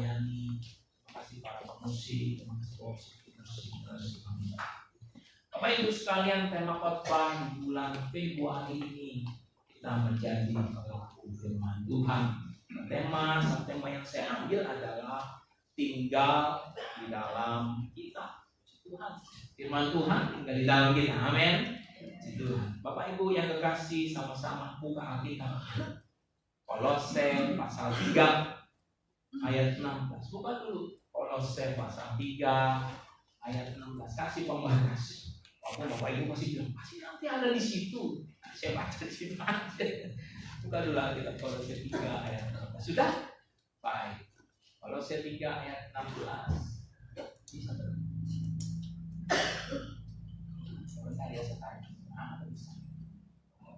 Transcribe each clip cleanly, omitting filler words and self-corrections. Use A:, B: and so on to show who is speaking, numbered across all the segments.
A: melayani. Terima kasih para pemusik, terima kasih worship. Bapak Ibu sekalian, tema khotbah di bulan Februari ini kita menjadi pelaku firman Tuhan. Tema yang saya ambil adalah tinggal di dalam kita. Tuhan, firman Tuhan tinggal di dalam kita. Amin. Tuhan. Bapak Ibu yang kekasih, sama-sama buka Alkitab. Kolose pasal 3 ayat 16. Buka dulu Kolose pasal 3 ayat 16. Kasih pembahasan. Bapak Ibu masih bilang, pasti nanti ada di situ. Saya baca di situ aja. Buka dulu Alkitab Kolose 3 ayat 16. Sudah? Baik. Kolose 3 ayat 16. Bisa sebentar ya sekarang.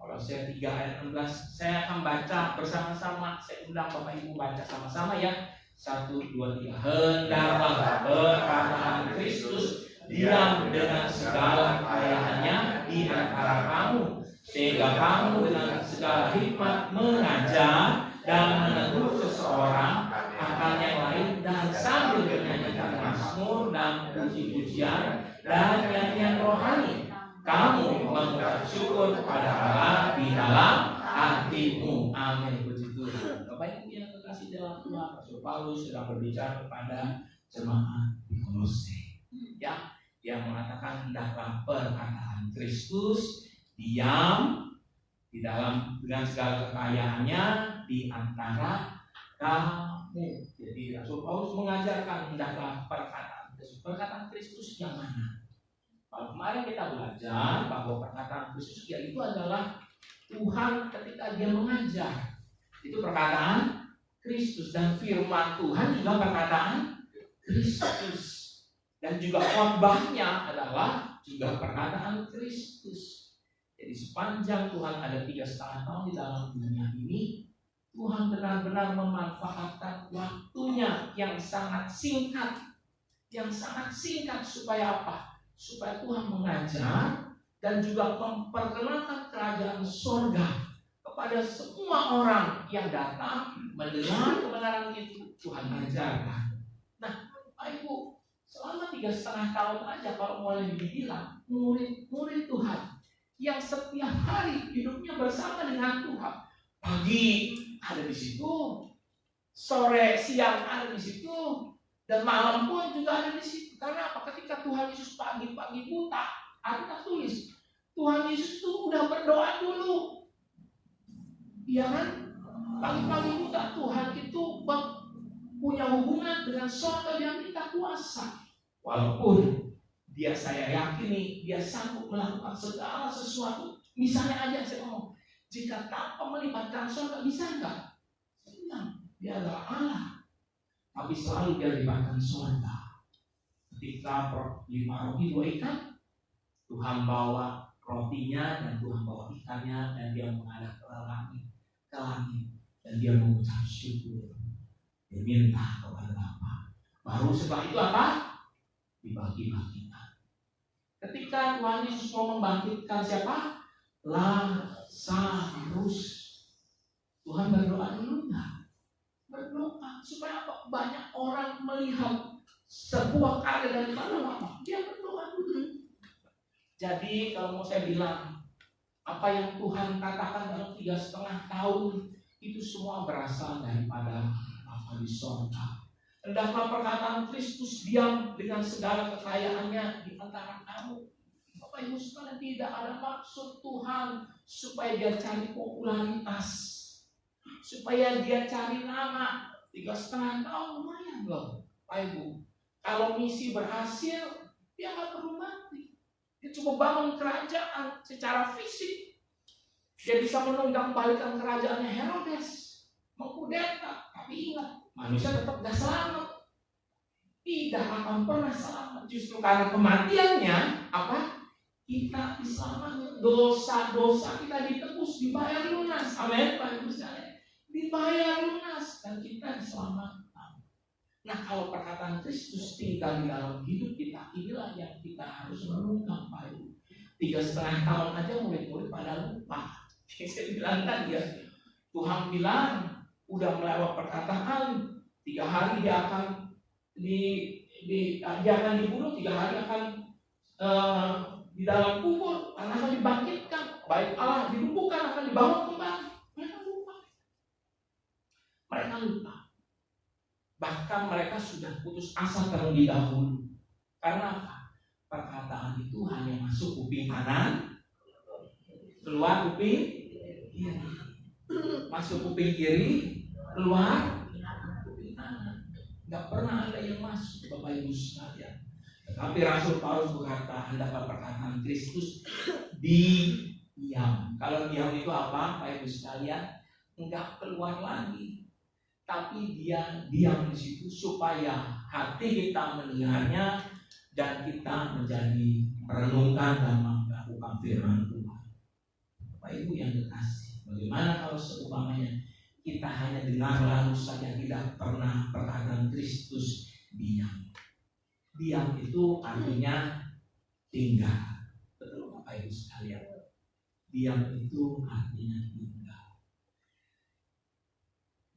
A: Kolose 3 ayat 16. Saya akan baca bersama-sama. Saya undang Bapak Ibu baca sama-sama ya. 1, 2, 3. Hendaklah perkataan Kristus diam dengan segala kekayaannya di antara kamu, sehingga kamu dengan segala hikmat mengajar dan menegur seseorang akan yang lain, dan sambil menyanyikan mazmur dan puji-pujian dan nyanyian rohani, kamu mengucap syukur kepada Allah di dalam hatimu. Amin. Puji Tuhan. Bapak Ibu yang kekasih dalam Tuhan, Rasul Paulus sedang berbicara kepada jemaat di Kolose. Ya, yang mengatakan hendaklah perkataan Kristus diam di dalam dengan segala kekayaannya di antara kamu. Jadi Rasul Paulus mengajarkan hendaklah perkataan Kristus yang mana? Kalau kemarin kita belajar bahwa perkataan Kristus yaitu adalah Tuhan ketika dia mengajar. Itu perkataan Kristus, dan firman Tuhan juga perkataan Kristus. Dan juga khotbahnya adalah juga perkataan Kristus. Jadi sepanjang Tuhan ada 3,5 tahun di dalam dunia ini, Tuhan benar-benar memanfaatkan waktunya yang sangat singkat. Supaya apa? Supaya Tuhan mengajar dan juga memperkenalkan kerajaan sorga kepada semua orang yang datang mendengar kebenaran itu. Tuhan ajarkan. Nah, Bapak Ibu, selama 3,5 tahun aja kalau boleh dibilang murid Tuhan yang setiap hari hidupnya bersama dengan Tuhan. Pagi ada di situ, sore siang ada di situ, dan malam pun juga ada di situ. Karena apa? Ketika Tuhan Yesus pagi-pagi buta, Alkitab tulis Tuhan Yesus itu udah berdoa dulu. Iya kan? Pagi-pagi buta Tuhan itu punya hubungan dengan sorga yang minta kuasa. Walaupun saya yakini dia sanggup melakukan segala sesuatu. Misalnya aja saya ngomong, jika tanpa melibatkan sorga bisa enggak? Senang, dia adalah Allah. Tapi selalu dia libatkan sorga. Ketika 5 roti 2 ikan, Tuhan bawa rotinya dan Tuhan bawa ikannya, dan dia menghadap ke langit, dan dia mengucap syukur. Dia minta kepada Bapa. Baru setelah itu apa? Dibagi-bagikan. Ketika Tuhan Yesus mau membangkitkan siapa? Lazarus. Tuhan berdoa dulu enggak? Berdoa supaya apa? Banyak orang melihat sebuah karya dari mana apa? Dia berdoa dulu. Jadi kalau mau saya bilang, apa yang Tuhan katakan dalam 3,5 tahun itu semua berasal daripada Bapa di sorga. Hendaklah perkataan Kristus diam dengan segala kekayaannya di antara kamu. Bapak Ibu sekalian, tidak ada maksud Tuhan supaya dia cari popularitas, supaya dia cari nama. 3,5 tahun lumayan loh, Bapak Ibu. Kalau misi berhasil, dia nggak perlu mati. Dia cuma bangun kerajaan secara fisik. Dia bisa menunggang balikan kerajaannya Herodes, mengkudeta. Tapi ingat, manusia tetap gak selamat. Tidak akan pernah selamat. Justru karena kematiannya, apa? Kita diselamatkan. Dosa-dosa kita ditebus, dibayar lunas. Amin, Pak Ibu sekalian. Dibayar lunas dan kita diselamatkan. Nah, kalau perkataan Kristus tinggal di dalam hidup kita, inilah yang kita harus renungkan, Pak Ibu. 3,5 tahun aja murid-murid pada lupa. Saya bilang kan ya, Tuhan bilang udah melewat perkataan, 3 hari dia akan dia akan dibunuh, 3 hari akan di dalam kubur, akan dibangkitkan, baik Allah dilumpuhkan akan dibawa kembali. Mereka lupa. Bahkan mereka sudah putus asa terlebih dahulu. Karena apa? Perkataan itu hanya masuk kuping kanan, keluar kuping kiri. Masuk kuping kiri, keluar kuping kanan. Tidak pernah ada yang masuk, Bapak Ibu sekalian. Tetapi Rasul Paulus berkata, hendaklah perkataan Kristus diam. Kalau diam itu apa, Bapak Ibu sekalian? Enggak keluar lagi. Tapi dia diam di situ supaya hati kita mendengarnya dan kita menjadi merenungkan dan melakukan firman Tuhan. Bapak Ibu yang kekasih, bagaimana kalau seumpamanya kita hanya dengar lalu saja, tidak pernah perkataan Kristus diam. Diam itu artinya tinggal. Betul Bapak Ibu sekalian. Diam itu artinya tinggal.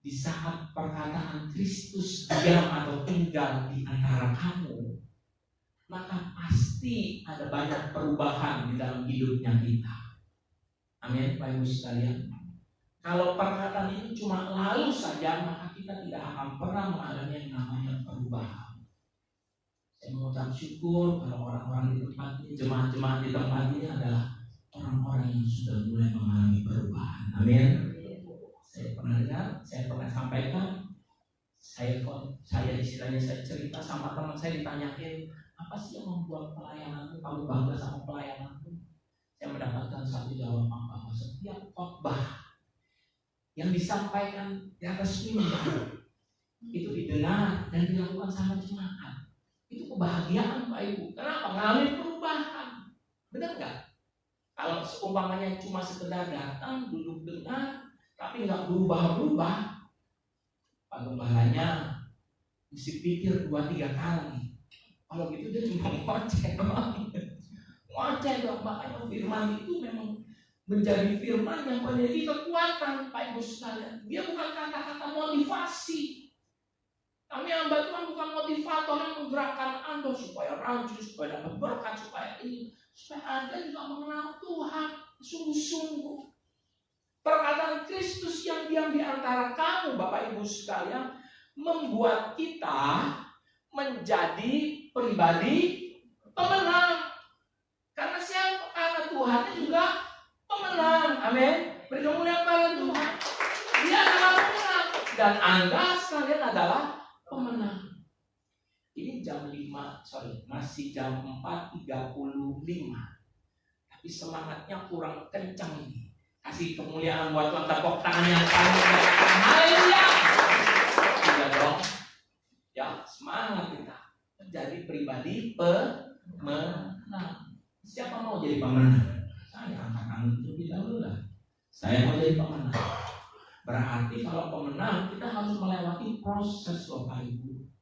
A: Di saat perkataan Kristus diam atau tinggal di antara kamu, maka pasti ada banyak perubahan di dalam hidupnya kita. Amin, Bapak Ibu sekalian. Kalau perkataan itu cuma lalu saja, maka kita tidak akan pernah mengalami yang namanya perubahan. Saya mengucap syukur kalau orang-orang di tempat ini, jemaat-jemaat di tempat ini adalah orang-orang yang sudah mulai mengalami perubahan. Amin. Saya pernah dengar, saya pernah sampaikan, saya istilahnya saya cerita sama teman saya, ditanyain, apa sih yang membuat pelayananmu, kamu bangga sama pelayananmu? Saya mendapatkan satu jawaban bahwa setiap khotbah yang disampaikan di atas mimbar itu didengar dan dilakukan sama jemaat. Itu kebahagiaan Pak Ibu. Kenapa? Mengalami perubahan. Benar nggak? Kalau seumpamanya cuma sekedar datang, duduk dengar, tapi nggak berubah-berubah, Pak Gembalanya mesti pikir 2-3 kali. Kalau gitu dia cuma ngoceh doang. Ngoceh doang. Makanya firman itu memang menjadi firman yang menjadi kekuatan Pak Ibu sekalian. Dia bukan kata-kata motivasi. Kami hamba Tuhan bukan motivator yang menggerakkan Anda supaya rajin, supaya dapat berkat, supaya ini, supaya Anda juga mengenal Tuhan sungguh-sungguh. Perkataan Kristus yang diam di antara kamu, Bapak Ibu sekalian, membuat kita menjadi pribadi pemenang. Karena siapa? Karena Tuhan juga pemenang. Amin. Beri kemuliaan pada Tuhan. Dia adalah pemenang dan Anda sekalian adalah pemenang. Ini masih jam 4.35. Tapi semangatnya kurang kencang ini. Kasih kemuliaan buat Tuhan, tepuk tangan yang paling haleluya. Iya dong. Ya, semangat kita menjadi pribadi pemenang. Siapa mau jadi pemenang? Saya angkat tangan terlebih dahulu lah. Saya mau jadi pemenang. Berarti kalau pemenang kita harus melewati proses, Bapak Ibu.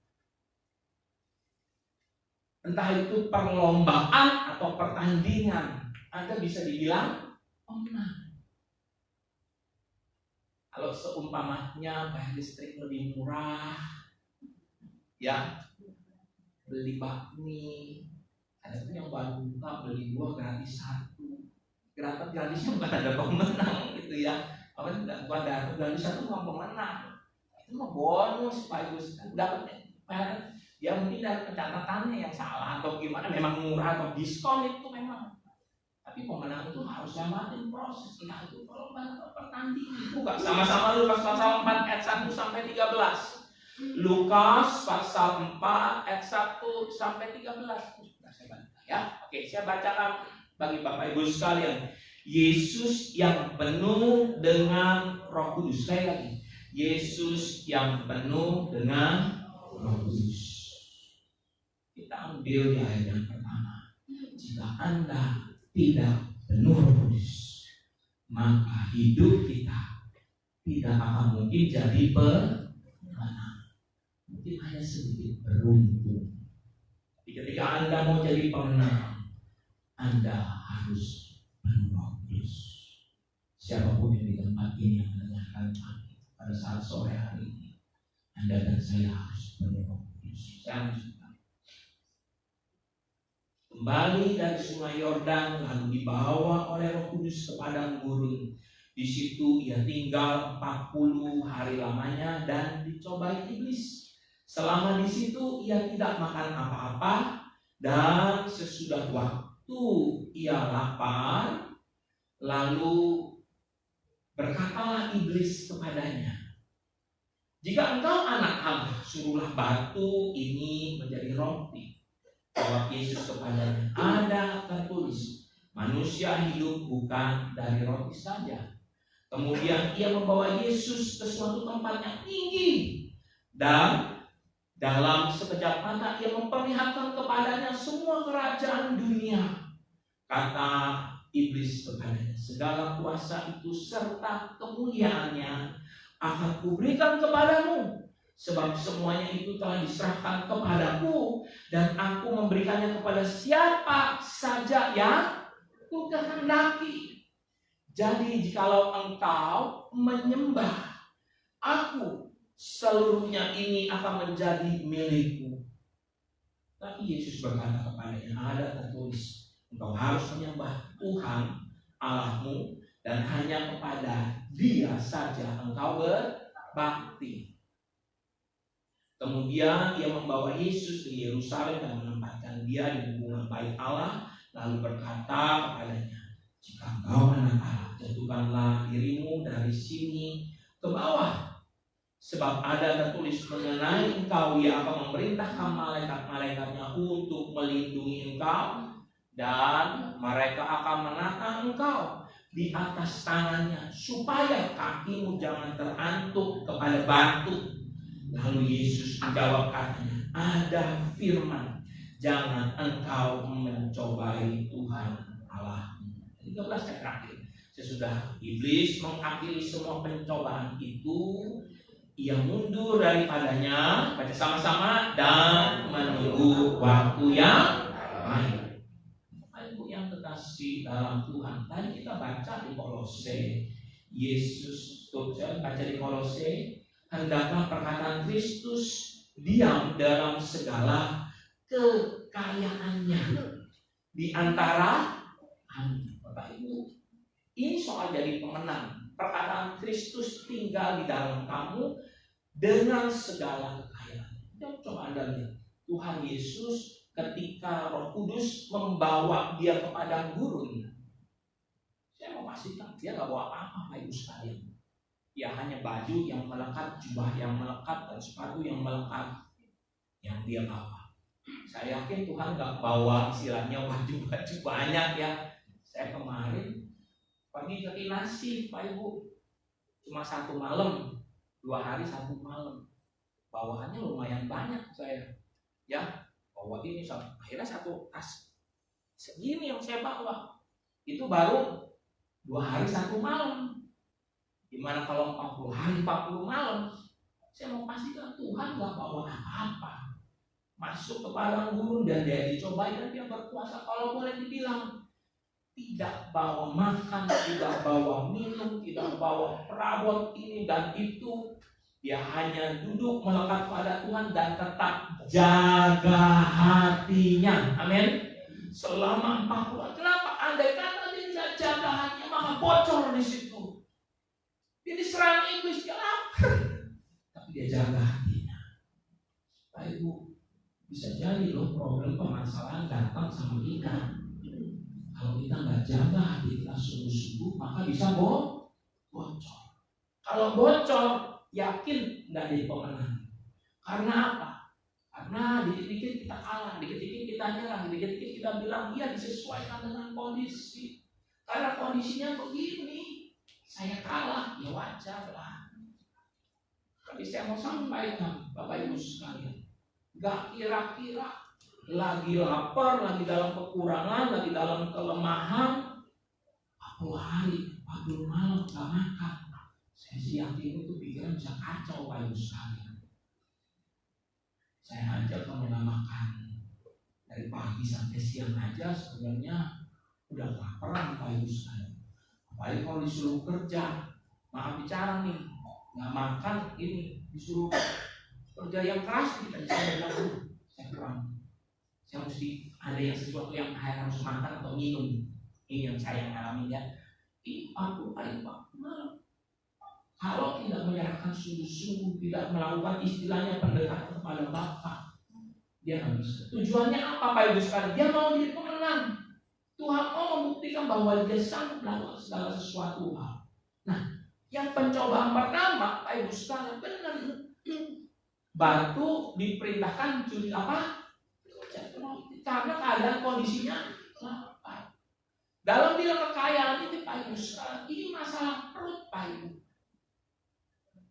A: Entah itu perlombaan atau pertandingan, Anda bisa dibilang pemenang. Kalau seumpamanya bayar listrik lebih murah, ya beli bakmi, ada tuh yang baru buka beli 2 gratis 1. Gratisnya bukan ada pemenang gitu ya. Apa tidak bukan ada gratis 1 bukan pemenang. Itu mah bonus Pak Ibu dapat ya mungkin dari pencatatannya yang salah atau gimana, memang murah atau diskon itu memang. Tapi pemenang itu harus lewatin proses, entah itu perlombaan atau pertandingan. Buka sama-sama Lukas pasal 4 ayat 1 sampai 13. Lukas pasal 4 ayat 1 sampai 13. Sudah saya baca ya. Oke, saya bacakan bagi Bapak Ibu sekalian. Yesus yang penuh dengan Roh Kudus. Sekali lagi. Yesus yang penuh dengan Roh Kudus. Kita ambil di ayat yang pertama. Jika Anda tidak penuh Roh Kudus, maka hidup kita tidak akan mungkin jadi pemenang. Mungkin hanya sedikit beruntung. Ketika Anda mau jadi pemenang, Anda harus penuh Roh Kudus. Siapapun yang di tempat ini yang mendengarkan kami pada saat sore hari ini, Anda dan saya harus penuh Roh Kudus. Kembali dari sungai Yordan, lalu dibawa oleh Roh Kudus ke padang gurun. Di situ ia tinggal 40 hari lamanya dan dicobai iblis. Selama di situ ia tidak makan apa-apa, dan sesudah waktu ia lapar, lalu berkatalah iblis kepadanya, "Jika engkau anak Allah, suruhlah batu ini menjadi roti." Jawab Yesus kepadanya, "Ada tertulis, manusia hidup bukan dari roti saja." Kemudian ia membawa Yesus ke suatu tempat yang tinggi, dan dalam sekejap mata ia memperlihatkan kepadanya semua kerajaan dunia. Kata iblis kepadanya, "Segala kuasa itu serta kemuliaannya akan kuberikan kepadamu, sebab semuanya itu telah diserahkan kepadaku, dan aku memberikannya kepada siapa saja yang kukehendaki. Jadi jikalau engkau menyembah aku, seluruhnya ini akan menjadi milikku." Tapi Yesus berkata kepadanya, "Ada tertulis, engkau harus menyembah Tuhan Allahmu, dan hanya kepada Dia saja engkau berbakti." Kemudian ia membawa Yesus ke Yerusalem dan menempatkan dia di lingkungan bait Allah, lalu berkata kepadanya, "Jika engkau anak Allah, jatuhkanlah dirimu dari sini ke bawah. Sebab ada tertulis mengenai engkau, ia akan memerintahkan malaikat-malaikatnya untuk melindungi engkau, dan mereka akan menatang engkau di atas tangannya, supaya kakimu jangan terantuk kepada batu." Lalu Yesus menjawab katanya, "Ada firman, jangan engkau mencobai Tuhan Allahmu." 13 ayat terakhir. Sesudah iblis mengakhiri semua pencobaan itu, ia mundur daripadanya, baca sama-sama, dan menunggu waktu yang baik. Ibu yang terkasih dalam Tuhan, tadi kita baca di Kolose, Yesus baca di Kolose, hendaklah perkataan Kristus diam dalam segala kekayaannya di antara kami. Bapak Ibu, ini soal jadi pemenang. Perkataan Kristus tinggal di dalam kamu dengan segala kekayaan. Coba Anda lihat, Tuhan Yesus ketika Roh Kudus membawa dia ke padang gurun, saya mau pastikan dia nggak bawa apa-apa, Ibu sekalian. Ya hanya baju yang melekat, jubah yang melekat, dan sepatu yang melekat yang dia bawa. Saya yakin Tuhan nggak bawa istilahnya baju-baju banyak ya. Saya kemarin pergi ke Kinasi, Pak Ibu, cuma 1 malam, 2 hari 1 malam. Bawaannya lumayan banyak saya. Ya, bawa ini akhirnya 1 tas segini yang saya bawa. Itu baru 2 hari 1 malam. Gimana kalau 40 hari 40 malam? Saya mau pastikan Tuhan gak bawa apa-apa. Masuk ke padang gurun dan dia dicobai dan dia berkuasa. Kalau boleh dibilang, tidak bawa makan, tidak bawa minum, tidak bawa perabot ini dan itu. Dia hanya duduk melekat pada Tuhan dan tetap jaga hatinya. Amin. Selama 40 hari. Kenapa? Andai kata dia tidak jaga hatinya, maka bocor di situ. Dia diserang iblis, dia lapar, tapi dia jaga hatinya. Pak Ibu, bisa jadi loh problem permasalahan datang sama kita. Kalau kita nggak jaga hati kita sungguh-sungguh, maka bisa bocor. Kalau bocor, yakin nggak jadi pemenang. Karena apa? Karena dikit-dikit kita kalah, dikit-dikit kita nyerang, dikit-dikit kita bilang dia disesuaikan dengan kondisi. Karena kondisinya begini, saya kalah, ya wajar lah. Tapi saya mau sampaikan, Bapak Ibu sekalian, gak kira-kira lagi lapar, lagi dalam kekurangan, lagi dalam kelemahan, 40 hari, 40 malam gak makan. Saya sih yakin itu pikiran bisa kacau, Bapak Ibu sekalian. Saya ajak kamu gak makan dari pagi sampai siang aja, sebenarnya udah laparan, Bapak Ibu sekalian. Apalagi kalau disuruh kerja, maaf bicara nih, nggak makan ini disuruh kerja yang keras kita saya bilang saya kurang, saya mesti ada yang sesuatu yang saya harus makan atau minum. Ini yang saya alami ya. Ini 40 kali Pak. Kalau tidak menyerahkan sungguh-sungguh, tidak melakukan istilahnya pendekatan kepada Bapa, dia nggak bisa. Tujuannya apa Pak Ibu sekalian? Dia mau jadi pemenang. Tuhan mau membuktikan bahwa dia sanggup melakukan segala sesuatu hal. Nah, yang pencobaan pertama Pak Ibu sekalian benar. Batu diperintahkan mencuri apa? Karena keadaan kondisinya lapar. Dalam bilang kekayaan ini Pak Ibu sekalian, ini masalah perut Pak Ibu.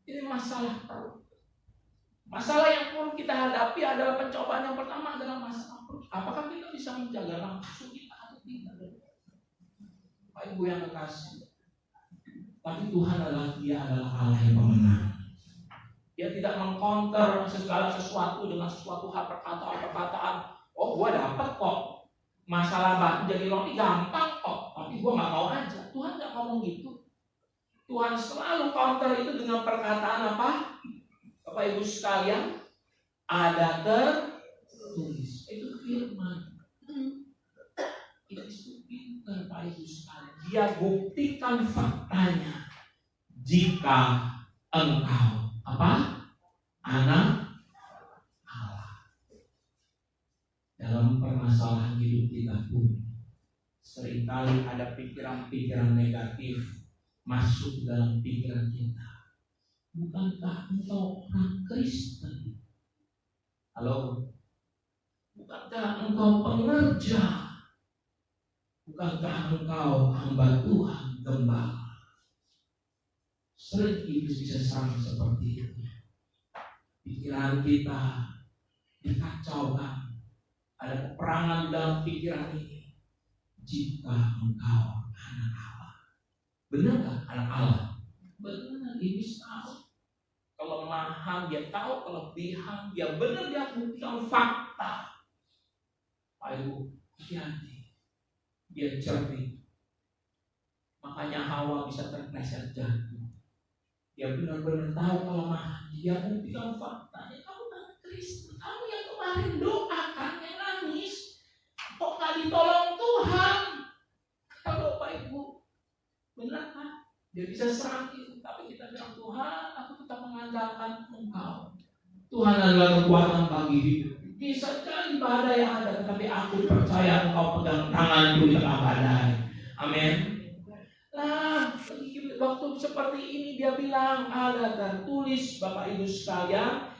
A: Ini masalah perut. Masalah yang perlu kita hadapi adalah pencobaan yang pertama adalah masalah perut. Apakah kita bisa menjaga nafsu kita atau tidak? Pak Ibu yang kekasih. Tapi Tuhan Dia adalah Allah yang pemenang. Dia tidak mengcounter segala sesuatu dengan sesuatu hal perkataan. Oh, gua dapat kok. Masalah batu jadi roti gampang kok. Tapi gua nggak mau aja. Tuhan nggak ngomong gitu. Tuhan selalu counter itu dengan perkataan apa? Bapak Ibu sekalian, ada tertulis. Itu firman. Itu pintar Bapak Ibu sekalian. Dia buktikan faktanya. Jika engkau apa? Anak Allah. Dalam permasalahan hidup kita pun seringkali ada pikiran-pikiran negatif masuk dalam pikiran kita. Bukankah engkau orang Kristen? Halo? Bukankah engkau pengerja? Bukankah engkau hamba Tuhan, gembala? Sering iblis bisa serang seperti itu. Pikiran kita dikacaukan. Ada peperangan dalam pikiran ini. Jika engkau anak Allah. Benar gak anak Allah? Benar, iblis tahu kelemahan, dia tahu kelebihan, dia benar, dia buktikan fakta. Ayo, hati-hati. Dia cerdik. Makanya Hawa bisa terpleset jatuh. Dia benar-benar tahu kelemahan. Dia buktikan faktanya. Kamu kan Kristen. Kamu yang kemarin doakan, yang nangis. Kok gak ditolong Tuhan? Kalau Bapak Ibu, benar kan? Dia bisa serang itu. Tapi kita bilang, Tuhan, aku tetap mengandalkan Engkau. Tuhan adalah kekuatan bagi hidup. Bisa jadi badai yang ada, tetapi aku percaya Engkau pegang tanganku di tengah badai. Amin. Nah, waktu seperti ini dia bilang, ada tertulis Bapak Ibu sekalian,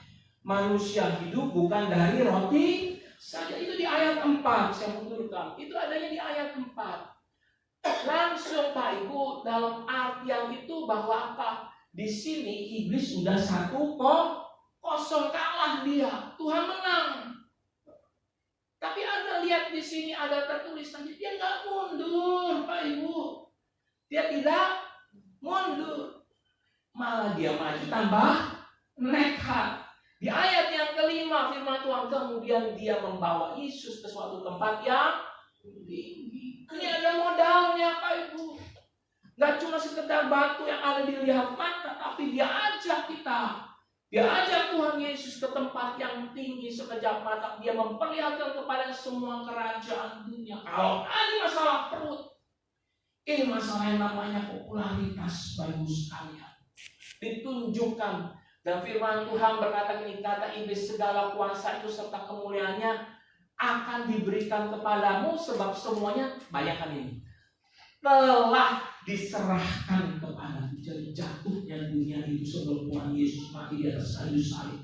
A: manusia hidup bukan dari roti saja. Itu di ayat 4, saya munculkan. Itu adanya di ayat 4. Langsung Pak Ibu, dalam artian itu bahwa apa? Di sini iblis sudah 1-0 kalah dia. Tuhan menang. Tapi Anda lihat di sini ada tertulis saja, dia nggak mundur Pak Ibu. Dia tidak mundur, malah dia maju tambah nekat. Di ayat yang kelima firman Tuhan, kemudian dia membawa Yesus ke suatu tempat yang tinggi. Ini ada modalnya Pak Ibu. Gak cuma sekedar batu yang ada dilihat mata, tapi dia ajak kita. Dia ajak Tuhan Yesus ke tempat yang tinggi sekejap mata. Dia memperlihatkan kepada semua kerajaan dunia. Kalau ada masalah perut, ini masalah yang namanya popularitas Bapak Ibu sekalian. Ditunjukkan. Dan firman Tuhan berkata ini, kata iblis, segala kuasa itu serta kemuliaannya akan diberikan kepadamu, sebab semuanya, bayangkan ini, telah diserahkan kepadamu. Jadi jatuhnya dunia itu sebelum Tuhan Yesus mati di atas kayu salib.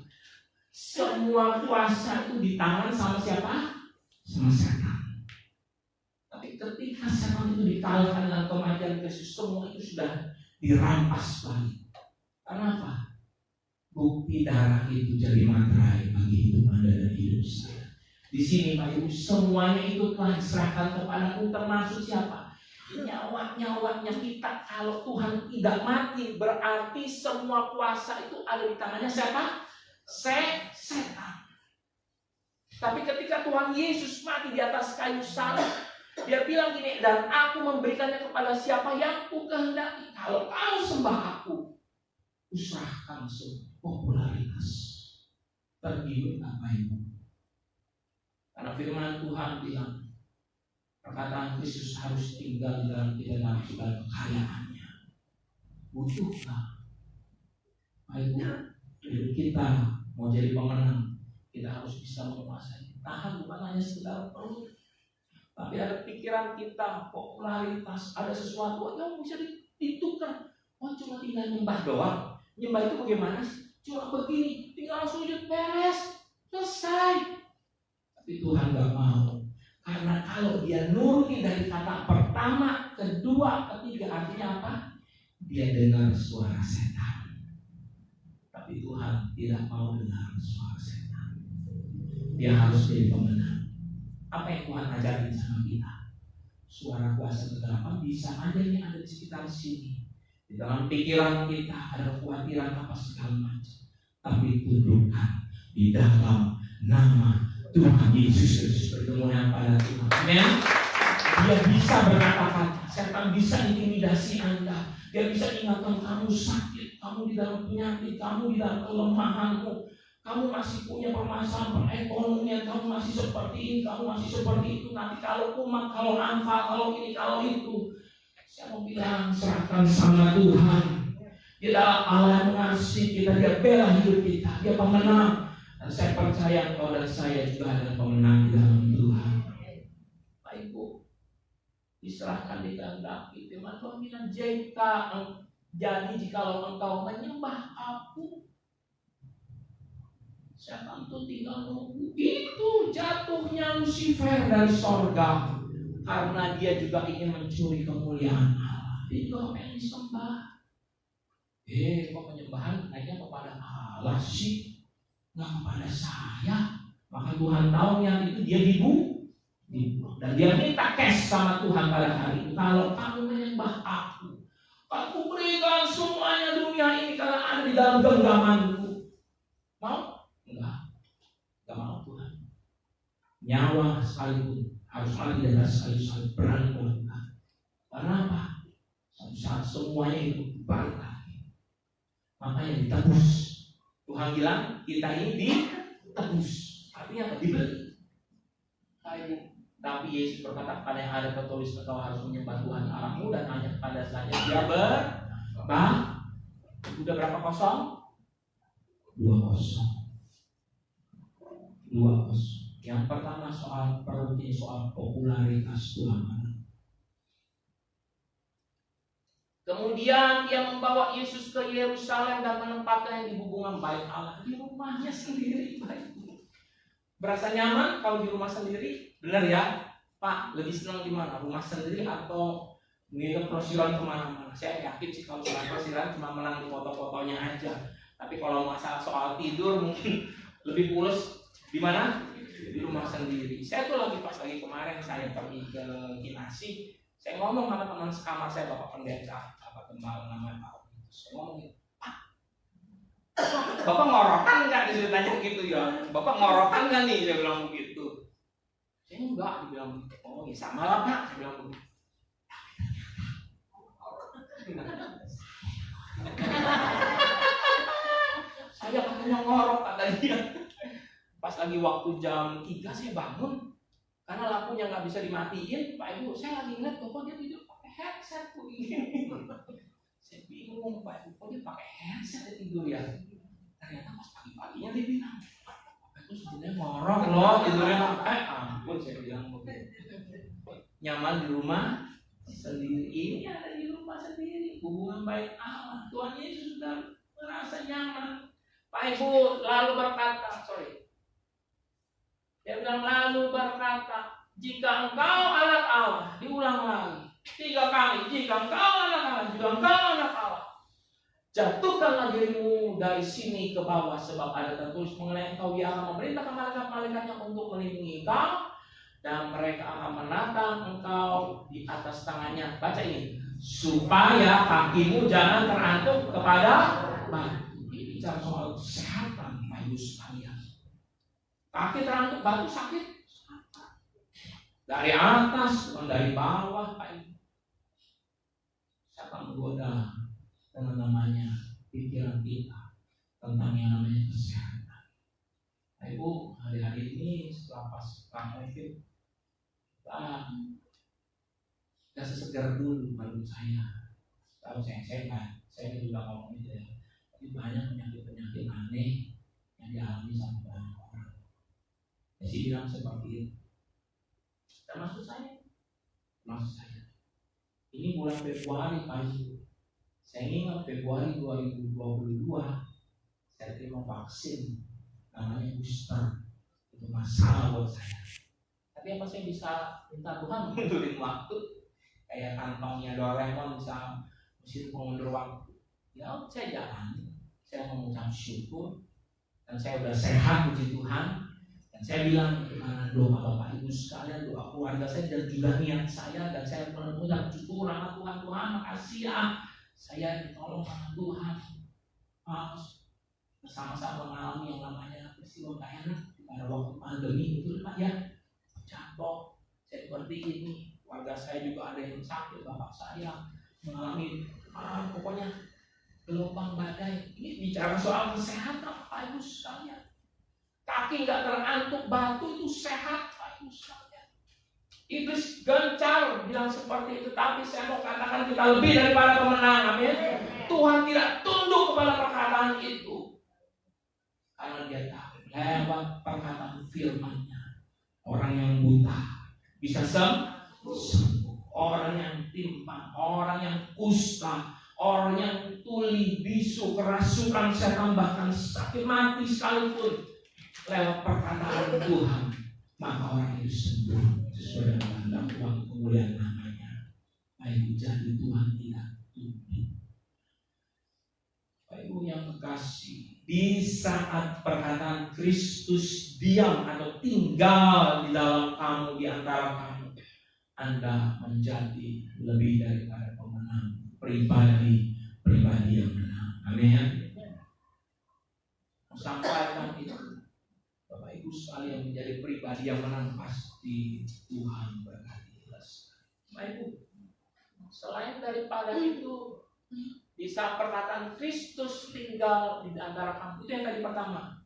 A: Semua kuasa itu di tangan sama siapa? Sama setan. Tapi ketika setan itu dikalahkan dengan kematian Kristus, semua itu sudah dirampas balik. Kenapa? Bukti darah itu jadi materai bagi hidup Anda dan hidup saya. Di sini Pak Ibu, semuanya itu telah diserahkan kepadaku, termasuk siapa? Nyawa-nyawanya kita. Kalau Tuhan tidak mati, berarti semua kuasa itu ada di tangannya siapa? Setan. Tapi ketika Tuhan Yesus mati di atas kayu salib, dia bilang gini, dan aku memberikannya kepada siapa yang ku kehendaki. Kalau kau sembah aku, serahkan semua popularitas, tergiur Bapak Ibu. Karena firman Tuhan bilang perkataan Kristus harus tinggal di dalam kita dalam segala kekayaannya. Butuhkah Bapak Ibu hidup kita mau jadi pemenang? Kita harus bisa menguasai. Tahan bukan hanya sekedar perut, tapi ada pikiran kita, popularitas, ada sesuatu yang bisa ditukar. Oh cuma tinggal nyembah doang. Nyembah itu bagaimana sih? Cuma begini, tinggal sujud beres, selesai. Tapi Tuhan gak mau. Karena kalau dia nuruti dari kata pertama, kedua, ketiga, artinya apa? Dia dengar suara setan. Tapi Tuhan tidak mau dengar suara setan. Dia harus jadi pemenang. Apa yang Tuhan ajarin sama kita? Suara kuasa kegelapan bisa aja yang ada di sekitar sini. Di dalam pikiran kita ada kekhawatiran apa segala macam. Tapi tundukkan di dalam nama Tuhan Yesus Kristus, pertemuan pada Tuhan. Amin. Dia bisa berkata-kata. Setan bisa intimidasi Anda. Dia bisa ingatkan kamu sakit, kamu di dalam penyakit, kamu di dalam kelemahanmu. Kamu masih punya permasalahan perekonomian, kamu masih seperti ini, kamu masih seperti itu. Nanti kalau umat, kalau anfal, kalau ini, kalau itu. Saya mau bilang, serahkan sama Tuhan. Dia adalah Allah yang mengasihi kita, dia bela hidup kita, dia pemenang. Dan saya percaya engkau dan saya juga adalah pemenang di dalam Tuhan. Bapak Ibu, diserahkan dikehendaki. Firman Tuhan bilang, jadi jikalau engkau menyembah aku, setan itu tinggal nunggu. Itu jatuhnya Lucifer dari sorga. Karena dia juga ingin mencuri kemuliaan Allah. Dia juga pengen disembah. Kok penyembahan naiknya kepada Allah sih, nggak kepada saya. Maka Tuhan tahu yang itu dia dibunuh. Dan dia minta cash sama Tuhan pada hari itu. Kalau kamu menyembah aku berikan semuanya dunia ini karena ada di dalam genggamanku. Mau? Enggak mau Tuhan. Nyawa sekalipun harus mati dan sekali-sekali berani melakukan. Karena apa? Suatu saat semuanya itu balik lagi. Makanya ditebus. Tuhan bilang kita ini ditebus. Artinya apa? Dibeli. Tapi Yesus berkata kepada yang ada tertulis, engkau harus menyembah Tuhan Allahmu dan hanya kepada saja dia berbah. Udah berapa kosong? 2-0. Yang pertama soal perut ini, soal popularitas Tuhan. Kemudian dia membawa Yesus ke Yerusalem dan menempatkannya di hubungan bait Allah, di rumahnya sendiri. Berasa nyaman kalau di rumah sendiri? Benar ya, Pak? Lebih senang di mana? Rumah sendiri atau nginep prosiran kemana-mana? Saya yakin sih kalau soal prosiran cuma menang di foto-fotonya aja. Tapi kalau masalah soal tidur mungkin lebih pules di mana? Di rumah sendiri. Saya tuh pas lagi kemarin saya pergi ke Kinasi, saya ngomong sama teman sekamar saya, Bapak Pendeta, Bapak Gembala namanya Pak. Saya ngomong, Pak, Bapak ngorokan nggak? Ceritanya gitu ya. Bapak ngorokan nggak nih? Saya bilang begitu. Saya enggak, dibilang begitu. Oh ya sama lah Pak, saya bilang begitu. Saya katanya ngorok kata dia. Pas lagi waktu jam 3 saya bangun karena lampunya nggak bisa dimatiin. Pak Ibu, saya lagi ngeliat Bapak dia tidur pakai headset begini. Saya bingung Pak Ibu, kok dia pakai headset dia tidur ya? Ternyata pas pagi-paginya dia bilang, Bapak itu sebenarnya ngorok loh tidurnya. Ampun saya bilang begitu. Nyaman di rumah sendiri. Ini ada di rumah sendiri. Hubungan baik Allah. Tuhan Yesus sudah merasa nyaman. Pak Ibu lalu berkata, dia bilang lalu berkata, jika engkau anak Allah, diulang lagi 3 kali, jika engkau anak Allah, jika engkau anak Allah, jatuhkanlah dirimu dari sini ke bawah, sebab ada tertulis mengenai engkau, dia akan memerintahkan malaikat-malaikatnya untuk melindungi engkau, dan mereka akan menatang engkau di atas tangannya. Baca ini, supaya kakimu jangan terantuk kepada batu. Ini bicara soal kesehatan, Bapak Ibu sekalian. Kaki terantuk batu sakit. Dari atas, bukan dari bawah, Pak Ibu. Siapa menggoda dengan namanya pikiran kita tentang yang namanya kesehatan. Ibu, hari-hari ini setelah pas COVID, kita sesegar dulu menurut saya. Tahu saya juga ngomong gitu ya. Tapi banyak penyakit-penyakit aneh yang dialami sama banyak orang. Saya bilang seperti itu. Termasuk saya. Ini bulan Februari Pak Ibu. Saya ingat Februari 2022 saya terima vaksin namanya booster. Itu masalah buat saya. Tapi apa saya bisa minta Tuhan mundurin waktu? Kayak kantongnya Doraemon bisa mesin pengundur waktu. Ya saya jalani. Saya mengucap syukur dan saya udah sehat puji Tuhan. Dan saya bilang doa Bapak Ibu sekalian, doa keluarga saya dan juga niat saya, dan saya mengucap syukur sama Tuhan. Tuhan makasih ya, saya ditolong sama Tuhan. Bersama-sama mengalami yang namanya peristiwa gak enak pada waktu pandemi itu Pak ya, jatuh saya seperti ini, keluarga saya juga ada yang sakit, bapak saya mengalami pokoknya gelombang badai. Ini bicara soal kesehatan Pak Ibu sekalian. Kaki nggak terantuk batu itu sehat Pak Ibu sekalian. Iblis gencar bilang seperti itu, tapi saya mau katakan kita lebih daripada pemenang. Amin. Tuhan tidak tunduk kepada perkataan itu, karena dia tahu lewat perkataan firman-Nya orang yang buta bisa sembuh, orang yang timpang, orang yang kusta, orang yang tuli, bisu, kerasukan, saya tambahkan sakit mati sekalipun, lewat perkataan Tuhan maka orang itu sembuh sesuai dengan kehendak Tuhan, kemuliaan namanya. Baik, jadi Tuhan tidak tunduk. Bapak Ibu yang terkasih, di saat perkataan Kristus diam atau tinggal di dalam kamu, di antara kamu, Anda menjadi lebih daripada pemenang, pribadi yang menang. Amin. Sampaikan itu, Bapak Ibu sekalian, menjadi pribadi yang menang, pasti Tuhan berkati. Bapak Ibu, selain daripada itu, di saat perkataan Kristus tinggal di antara kamu, itu yang tadi pertama.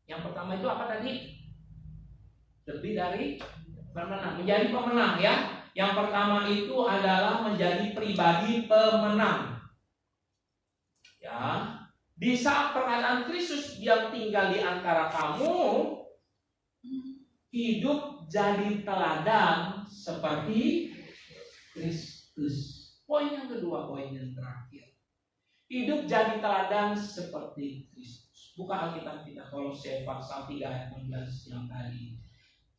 A: Yang pertama itu apa tadi? Lebih dari pemenang, menjadi pemenang ya. Yang pertama itu adalah menjadi pribadi pemenang. Ya. Di saat perkataan Kristus yang tinggal di antara kamu, hidup jadi teladan seperti Kristus. Poin yang kedua, poin yang terakhir. Hidup jadi teladan seperti Kristus. Buka Alkitab kita, Kolose pasal 3 ayat 16 yang tadi.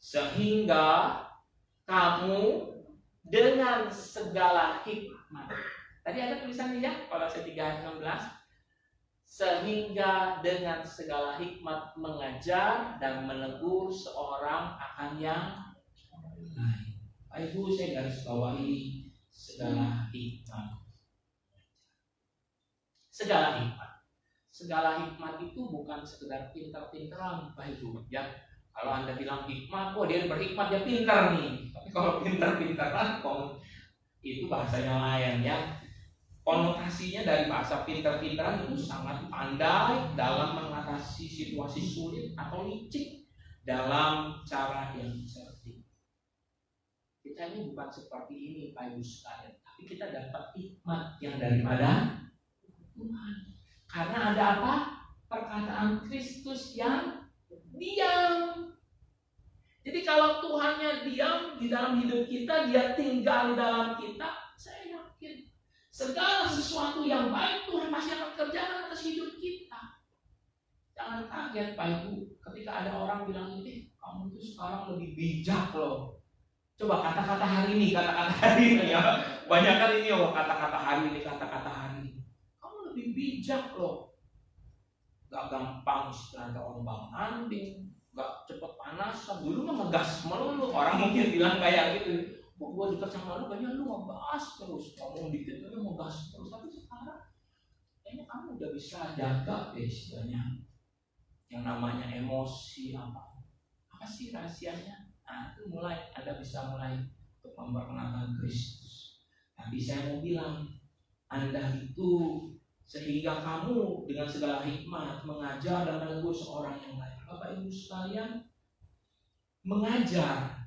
A: Sehingga kamu dengan segala hikmat. Tadi ada tulisannya ya, Kolose 3 ayat 16. Sehingga dengan segala hikmat mengajar dan menegur seorang akan yang lain. Ibu, saya garis bawahi segala hikmat. Segala hikmat itu bukan sekedar pintar-pintaran, Pak Ibu. Ya, kalau Anda bilang hikmat, dia berhikmat, dia pintar nih. Tapi kalau pintar-pintaran, itu bahasanya lain ya. Konotasinya dari bahasa pintar-pintaran itu sangat pandai dalam mengatasi situasi sulit atau licik dalam cara yang cerdik. Kita ini bukan seperti ini Pak Ibu sekalian, tapi kita dapat hikmat yang daripada Tuhan. Karena ada apa? Perkataan Kristus yang diam. Jadi kalau Tuhannya diam di dalam hidup kita, dia tinggal di dalam kita, saya yakin segala sesuatu yang baik Tuhan pasti akan kerjakan atas hidup kita. Jangan kaget Pak Ibu ketika ada orang bilang ini, kamu itu sekarang lebih bijak loh. Coba kata-kata hari ini ya. Banyak kan ini kata-kata hari ini. Kamu lebih bijak loh. Gak gampang istilahnya ombang-ambing, gak cepet panasan. Dulu mah ngegas melulu. Orang mungkin bilang kayak gitu. Gue dekat sama lu, kayaknya lu ngebahas terus. Ngomong dikit lu ngegas terus. Tapi sekarang kayaknya kamu udah bisa jaga istilahnya yang namanya emosi apa sih rahasianya. Nah, itu Anda bisa mulai untuk memperkenalkan Kristus. Tapi saya mau bilang, Anda itu sehingga kamu dengan segala hikmat mengajar dan menegur seorang yang lain. Bapak Ibu sekalian, mengajar.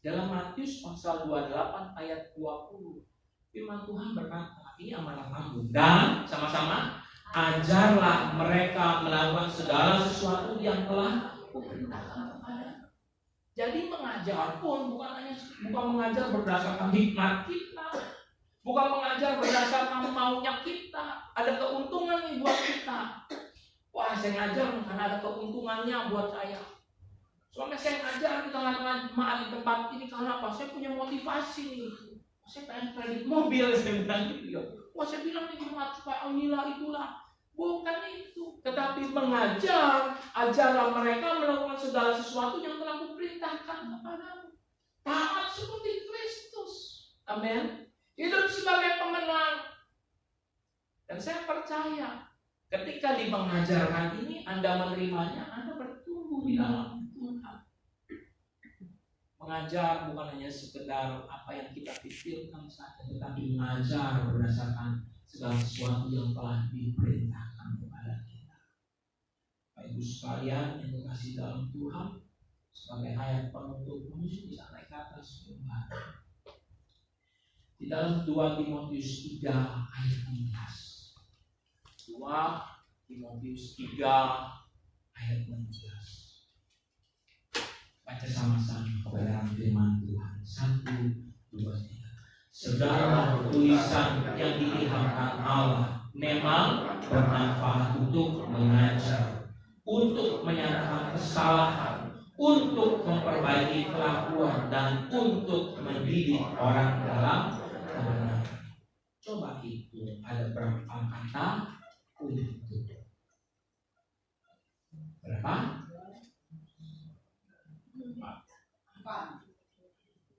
A: Dalam Matius pasal 28 ayat 20, firman Tuhan berkata, ini amanat agung, dan sama-sama ajarlah mereka melakukan segala sesuatu yang telah kuperintahkan kepada. Jadi mengajar pun bukan mengajar berdasarkan hikmat kita, bukan mengajar berdasarkan maunya kita. Ada keuntungan nih buat kita. Wah, saya ngajar karena ada keuntungannya buat saya. Soalnya saya ngajar di tengah-tengah jemaat di tempat ini karena apa? Saya punya motivasi nih. Saya pengen kredit mobil, saya bilang gitu ya. Wah, saya bilang nih jemaat supaya inilah itulah. Bukan itu, tetapi mengajar, ajarlah mereka melakukan segala sesuatu yang telah kuperintahkan kepadamu. Taat seperti Kristus. Amin. Hidup sebagai pemenang. Dan saya percaya, ketika di mengajarkan ini, Anda menerimanya, Anda bertumbuh di dalam Tuhan. Mengajar bukan hanya sekedar apa yang kita pikirkan saja, tetapi mengajar berdasarkan segala sesuatu yang telah diperintahkan kepada kita. Bapak Ibu sekalian yang dikasihi dalam Tuhan, sebagai ayat penutup, mungkin bisa naik ke atas kembali. Di dalam 2 Timotius 3 ayat 16. 2 Timotius 3 ayat 16. Baca sama-sama kebenaran firman Tuhan. 1, 2, 3. Segala tulisan yang diilhamkan Allah memang bermanfaat untuk mengajar, untuk menyatakan kesalahan, untuk memperbaiki kelakuan, dan untuk mendidik orang dalam kebenaran. Coba itu ada berapa kata untuk? Berapa? 4.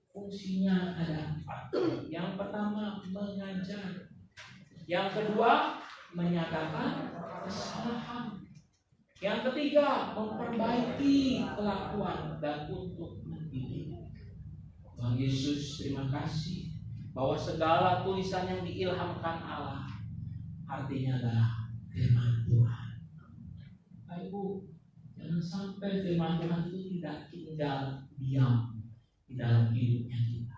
A: Fungsinya ada 4. Yang pertama mengajar, yang kedua menyatakan kesalahan, yang ketiga memperbaiki kelakuan, dan untuk mendidik. Tuhan Yesus, terima kasih bahwa segala tulisan yang diilhamkan Allah artinya adalah firman Tuhan. Bapak Ibu, jangan sampai firman Tuhan itu tidak tinggal diam di dalam hidupnya kita.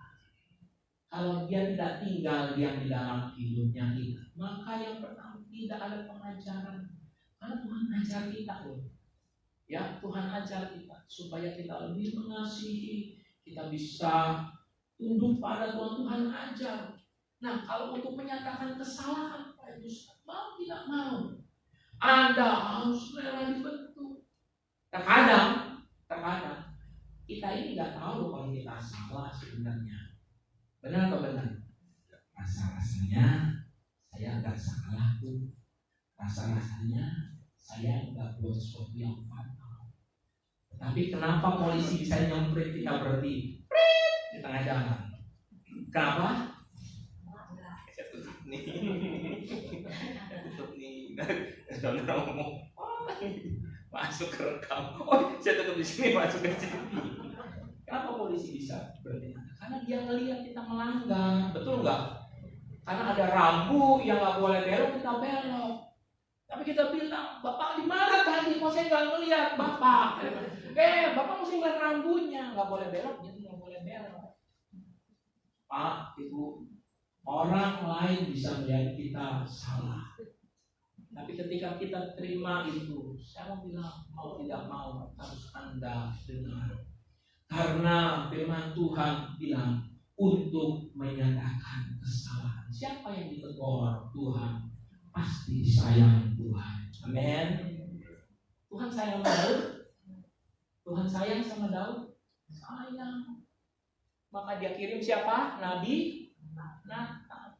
A: Kalau dia tidak tinggal diam di dalam hidupnya kita, maka yang pertama tidak ada pengajaran. Karena Tuhan ajar kita loh. Ya, Tuhan ajar kita supaya kita lebih mengasihi, kita bisa tunduk pada Tuhan ajar. Nah, kalau untuk menyatakan kesalahan, Pak Ibu, mau tidak mau, Anda harus rela dibentuk. Terkadang kita ini nggak tahu kalau kita salah sebenarnya. Benar atau benar? Rasa-rasanya saya nggak salah tuh. Rasa-rasanya saya nggak buat sesuatu yang fatal. Tapi kenapa polisi bisa nyemprit kita berhenti di tengah jalan? Kenapa? Saya tutup nih. Sudah ngomong. Masuk ke rekam. Oh, saya tutup di sini, masuk ke sini. Kenapa polisi bisa berhenti? Karena dia ngelihat kita melanggar, betul nggak? Karena ada rambu yang nggak boleh belok, kita belok. Tapi kita bilang, Bapak di mana tadi? Kok saya nggak ngelihat Bapak? Bapak mesti ngeliat rambunya, nggak boleh belok, jadi nggak boleh belok. Pak, Ibu, orang lain bisa melihat kita salah. Tapi ketika kita terima itu, saya mau bilang, mau tidak mau harus Anda dengar. Karena firman Tuhan bilang untuk menyatakan kesalahan. Siapa yang ditegur Tuhan pasti sayang Tuhan. Amin. Tuhan sayang Daud. Tuhan sayang sama Daud. Sayang. Maka dia kirim siapa? Nabi Nathan.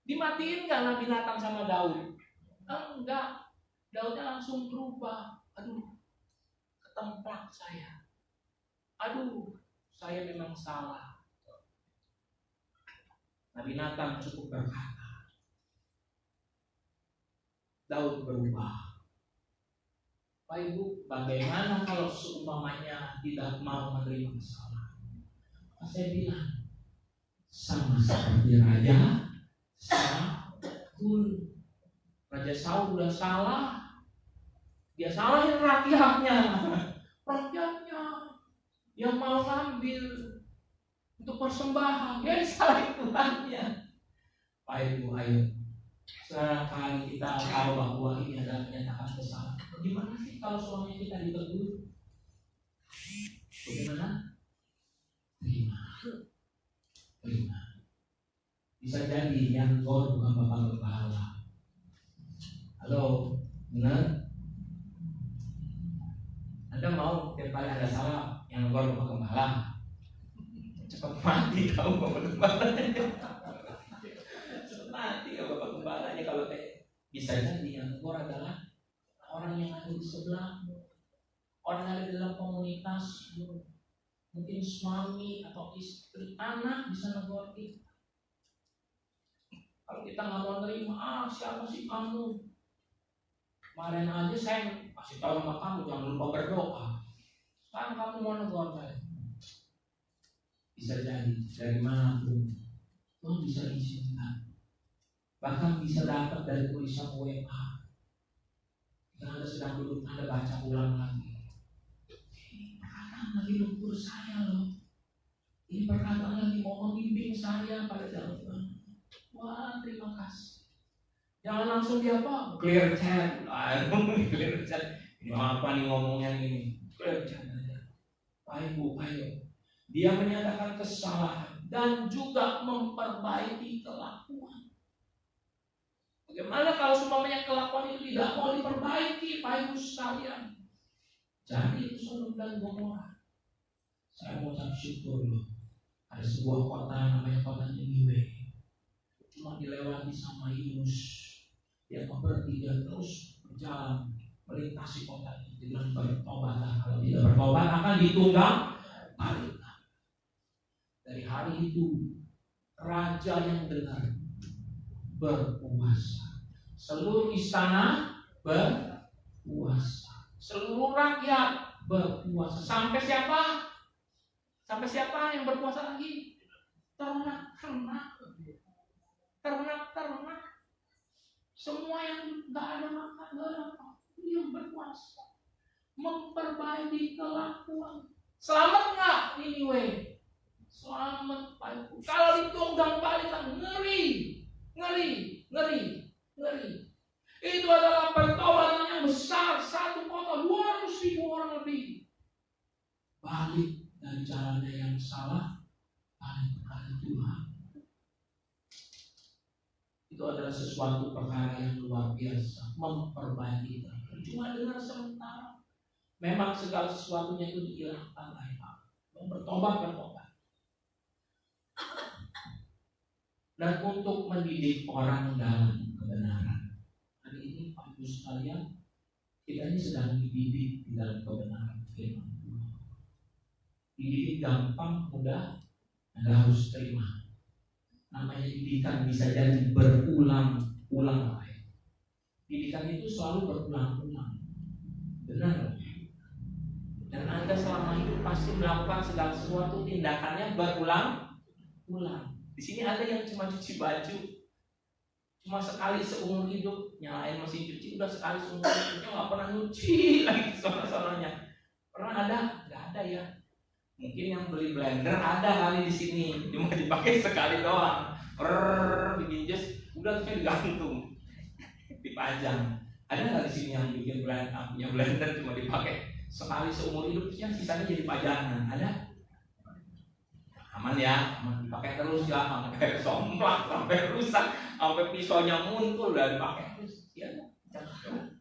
A: Dimatiin nggak Nabi Nathan sama Daud? Enggak. Daudnya langsung berubah. Aduh, ketemplak saya. Aduh, saya memang salah. Nabi Nathan cukup berkata, Daud berubah. Pak Ibu, bagaimana kalau seumpamanya tidak mau menerima kesalahan? Saya bilang, sama seperti Raja Saul. Raja Saul sudah salah, Dia salahin rakyatnya yang mau ngambil untuk persembahan, dia disalahin Tuhannya. Pak Ibu, ayo sekarang kita tahu bahwa ini adalah kenyataan kesalahan. Gimana sih kalau suami kita ditegur? Bagaimana? Terima. Bisa jadi yang negor bukan bapak kepala. Halo, benar? Anda mau tiap kali ada salah yang negor bapak kepala? Cepat mati kau bapak kepalanya. Cepat mati kau bapak kepalanya kalau bisa jadi yang negor adalah orang yang ada di sebelahmu, orang yang ada di dalam komunitasmu. Mungkin suami atau istri, anak bisa negor kita. Kalau kita nggak mau terima, siapa sih kamu? Kemarin aja saya kasih tahu sama kamu jangan lupa berdoa. Sekarang kamu mau negor saya. Bisa jadi dari mana pun, Tuhan bisa izinkan. Bahkan bisa dapat dari tulisan WA. Jika Anda sedang duduk, Anda baca ulang lagi. Lagi lumpur saya loh. Ini perkataan lagi mau membimbing saya pada jalan Tuhan. Wah, terima kasih. Jangan langsung dia apa? Clear chat. Clear chat. Ini apa nih ngomongnya ini? Clear chat aja. Ayo. Dia menyatakan kesalahan dan juga memperbaiki kelakuan. Bagaimana kalau semuanya kelakuan itu tidak mau diperbaiki, Pak Ibu sekalian? Jadi itu Sodom dan Gomora. Saya mau ucap syukur loh. Ada sebuah kota namanya kota Niniwe. Cuma dilewati sama Yunus. Dia bertiga terus berjalan melintasi kota itu dengan bertobat. Kalau tidak bertobat akan ditunggang balikan. Dari hari itu raja yang benar berpuasa. Seluruh istana berpuasa. Seluruh rakyat berpuasa. Sampai siapa? Sampai siapa yang berpuasa lagi? Ternak. Semua yang nggak ada makan, nggak ada apa, dia berpuasa, memperbaiki kelakuan. Selamat nggak ini weh? Selamat Pak. Kalau ditunggang balikan, ngeri. Itu adalah pertobatan yang besar. Satu kota 200.000 orang lebih balik dari caranya yang salah, balik kepada Tuhan. Itu adalah sesuatu perkara yang luar biasa, memperbaiki kita. Cuma dengar sementara. Memang segala sesuatunya itu dihilangkan oleh Allah. Bertobat. Dan untuk mendidik orang dalam kebenaran. Hari ini Pak Ibu sekalian, kita ini sedang dididik di dalam kebenaran firman Tuhan. Dididik gampang, mudah, Anda harus terima. Namanya didikan bisa jadi berulang-ulang. Didikan itu selalu berulang-ulang. Benar. Dan Anda selama hidup pasti melakukan segala sesuatu tindakannya berulang-ulang. Di sini ada yang cuma cuci baju, cuma sekali seumur hidup nyalain mesin cuci, udah sekali seumur hidupnya nggak pernah nyuci lagi sono-sononya. Pernah ada? Nggak ada ya. Mungkin yang beli blender ada kali di sini, cuma dipakai sekali doang. Bikin jas, udah terus digantung, dipajang. Ada nggak di sini yang bikin punya blender cuma dipakai sekali seumur hidupnya, sisanya jadi pajangan? Ada? Aman ya, aman dipakai terus ya, sampai somplak, sampai rusak, sampai pisaunya muncul dan dipakai terus. Ya, jangan.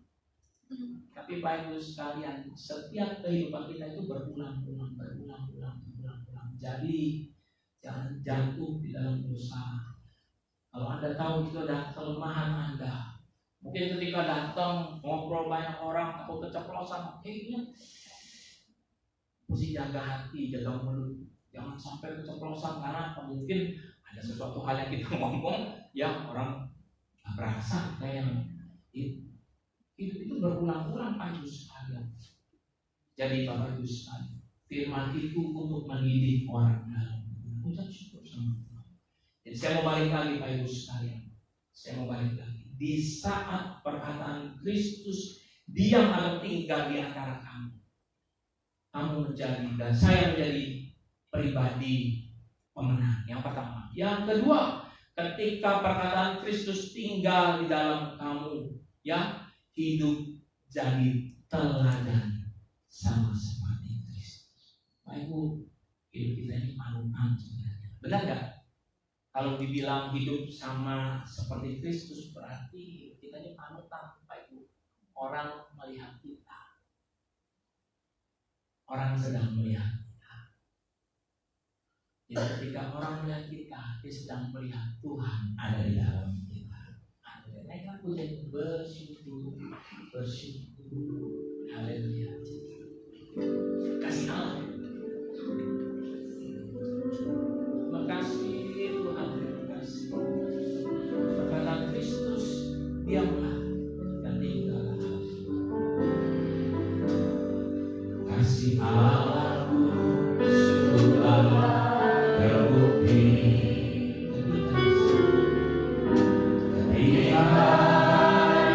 A: Tapi Bapak Ibu sekalian, setiap kehidupan kita itu berulang-ulang. Jadi jangan jatuh di dalam dosa. Kalau Anda tahu itu adalah kelemahan Anda, mungkin ketika datang ngobrol banyak orang atau keceplosan, mesti jaga hati, jaga mulut. Jangan sampai keceplosan karena mungkin ada sesuatu hal yang kita ngomong yang orang nggak berasa kayak itu berulang-ulang Pak Ibu sekalian. Jadi Bapak Ibu sekalian, firman itu untuk mendidik orang dalam. Ucap syukur sama Tuhan. Jadi saya mau balik lagi Pak Ibu sekalian. Di saat perkataan Kristus Diam atau tinggal di antara kamu. Kamu menjadi dan saya menjadi pribadi pemenang. Yang pertama. Yang kedua, ketika perkataan Kristus tinggal di dalam kamu, ya, hidup jadi teladan sama seperti Kristus. Pak Ibu, hidup kita ini panutan sebenarnya. Benar nggak? Kalau dibilang hidup sama seperti Kristus berarti kita ini panutan, Pak Ibu. Orang melihat kita, orang sedang melihat kita. Jadi ketika orang melihat kita, dia sedang melihat Tuhan ada di dalam kita. Naik aku jadi bersyukur. Haleluya. Kasih Allah. Terima kasih Tuhan, terima kasih. Perkataan Kristus, diamlah dan tinggallah. Kasih Allahku sungguhlah terbukti ketika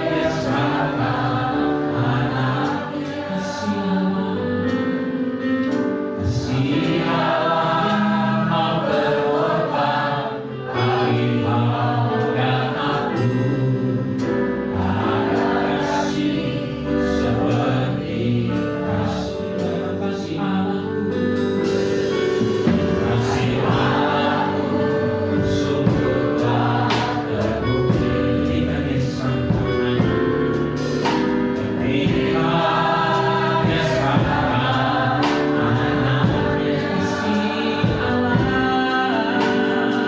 A: Dia serahkan anaknya. Kasih Allah mau berkorban bagi kau dan aku. Ada kasih seperti kasih Allahku. Kasih Allahku sungguhlah terbukti ketika Dia serahkan ketika Dia serahkan anaknya.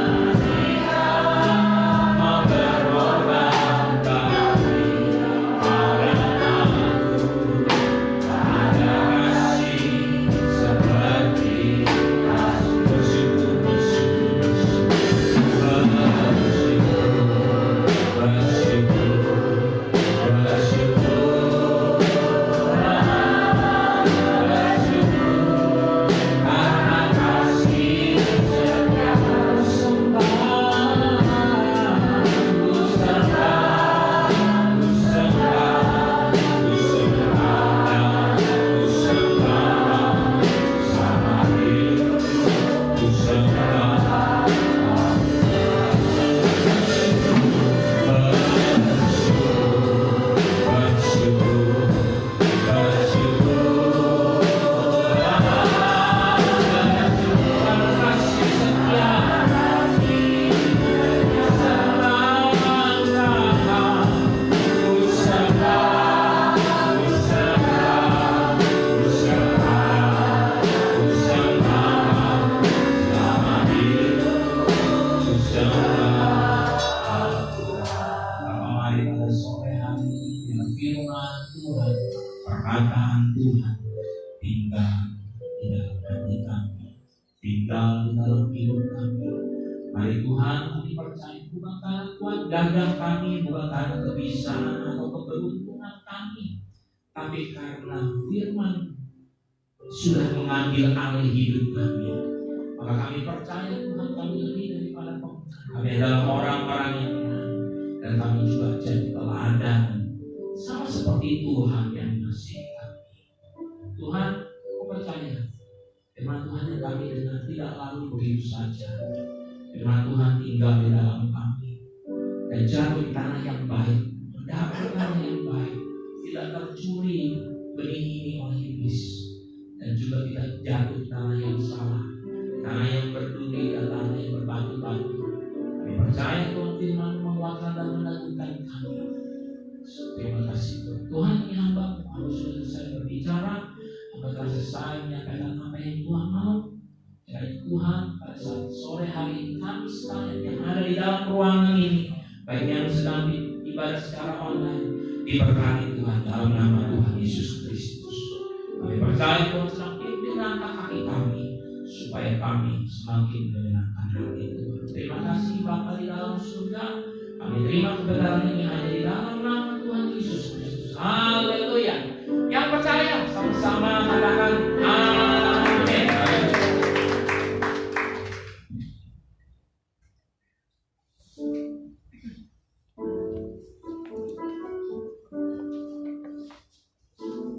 A: Kasih Allah mau berkorban bagi kau dan aku. Ada kasih seperti perkataan Tuhan tinggal di dalam hati kami, tinggal di dalam hidup kami. Mari Tuhan, kami percaya bukan karena kuat gagah kami, bukan karena kebiasaan atau keberuntungan kami, tapi karena firman sudah mengambil alih hidup kami. Maka kami percaya Tuhan, kami lebih daripada pemenang. Kami adalah orang-orang yang menang, dan kami juga jadi teladan sama seperti Tuhan yang mengasihi kami. Tuhan, aku percaya firman Tuhan yang kami dengar tidak lalu begitu saja. Firman Tuhan tinggal di dalam kami dan jatuh di tanah yang baik, mendapat tanah yang baik, tidak tercuri benih ini oleh iblis, dan juga tidak jatuh di tanah yang salah, tanah yang berduri dan tanah yang berbatu-batu. Kami percaya Tuhan firman menguatkan dan meneguhkan kami. Terima kasih Tuhan. Ini hamba harus selesai berbicara, apakah selesai menyampaikan apa yang Tuhan mau. Jadi Tuhan, pada saat sore hari ini kami sekalian yang ada di dalam ruangan ini, baik yang sedang ibadah secara online, diberkati Tuhan dalam nama Tuhan Yesus Kristus. Kami percaya Tuhan sedang pimpin langkah kaki kami, supaya kami semakin menyenangkan hati Tuhan. Terima kasih Bapa di dalam surga. Kami terima kebenaran ini hanya di dalam nama Tuhan Yesus Kristus. Haleluya. Yang percaya sama-sama